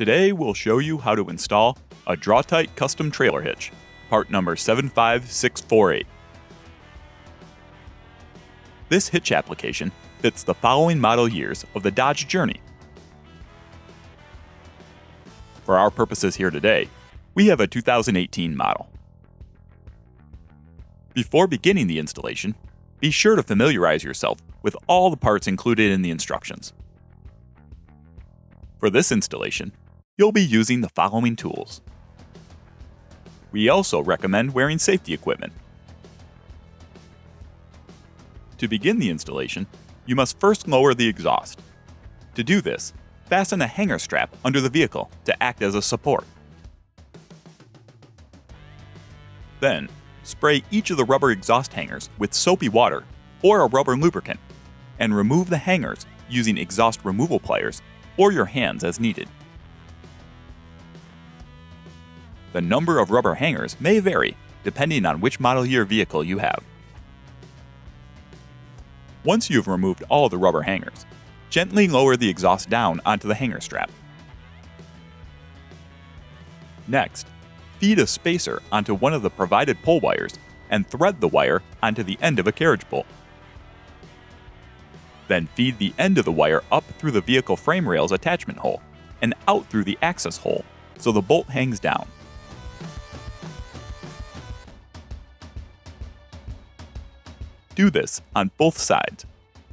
Today we'll show you how to install a Draw-Tite custom trailer hitch, part number 75648. This hitch application fits the following model years of the Dodge Journey. For our purposes here today, we have a 2018 model. Before beginning the installation, be sure to familiarize yourself with all the parts included in the instructions. For this installation, you'll be using the following tools. We also recommend wearing safety equipment. To begin the installation, you must first lower the exhaust. To do this, fasten a hanger strap under the vehicle to act as a support. Then, spray each of the rubber exhaust hangers with soapy water or a rubber lubricant, and remove the hangers using exhaust removal pliers or your hands as needed. The number of rubber hangers may vary depending on which model year vehicle you have. Once you've removed all the rubber hangers, gently lower the exhaust down onto the hanger strap. Next, feed a spacer onto one of the provided pull wires and thread the wire onto the end of a carriage bolt. Then feed the end of the wire up through the vehicle frame rail's attachment hole and out through the access hole so the bolt hangs down. Do this on both sides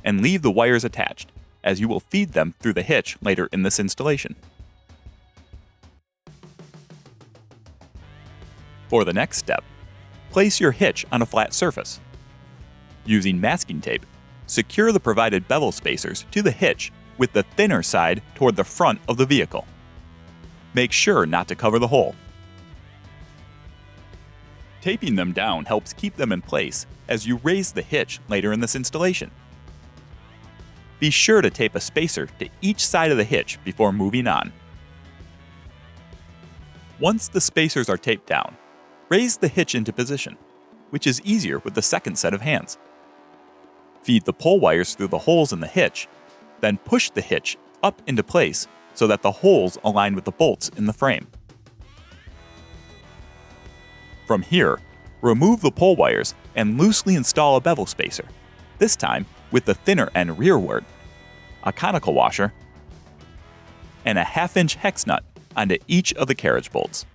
and leave the wires attached, as you will feed them through the hitch later in this installation. For the next step, place your hitch on a flat surface. Using masking tape, secure the provided bevel spacers to the hitch with the thinner side toward the front of the vehicle. Make sure not to cover the hole. Taping them down helps keep them in place as you raise the hitch later in this installation. Be sure to tape a spacer to each side of the hitch before moving on. Once the spacers are taped down, raise the hitch into position, which is easier with the second set of hands. Feed the pull wires through the holes in the hitch, then push the hitch up into place so that the holes align with the bolts in the frame. From here, remove the pull wires and loosely install a bevel spacer, this time with the thinner end rearward, a conical washer, and a 1/2-inch hex nut onto each of the carriage bolts.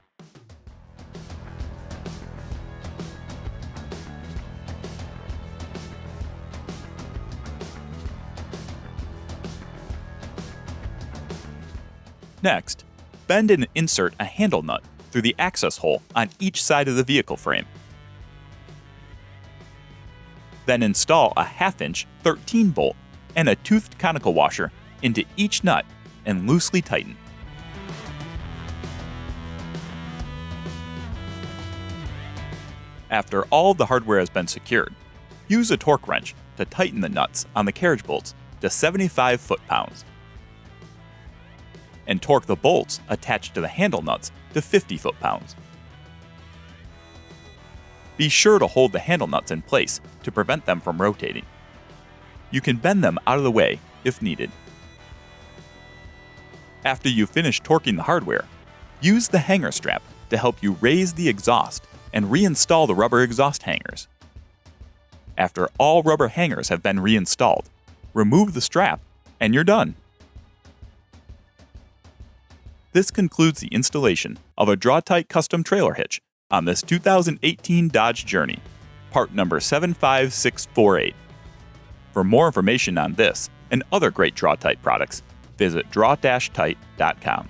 Next, bend and insert a handle nut through the access hole on each side of the vehicle frame. Then install a 1/2-inch 13 bolt and a toothed conical washer into each nut and loosely tighten. After all of the hardware has been secured, use a torque wrench to tighten the nuts on the carriage bolts to 75 foot-pounds, and torque the bolts attached to the handle nuts to 50 foot-pounds. Be sure to hold the handle nuts in place to prevent them from rotating. You can bend them out of the way if needed. After you finish torquing the hardware, use the hanger strap to help you raise the exhaust and reinstall the rubber exhaust hangers. After all rubber hangers have been reinstalled, remove the strap and you're done. This concludes the installation of a Draw-Tite custom trailer hitch on this 2018 Dodge Journey, part number 75648. For more information on this and other great Draw-Tite products, visit draw-tite.com.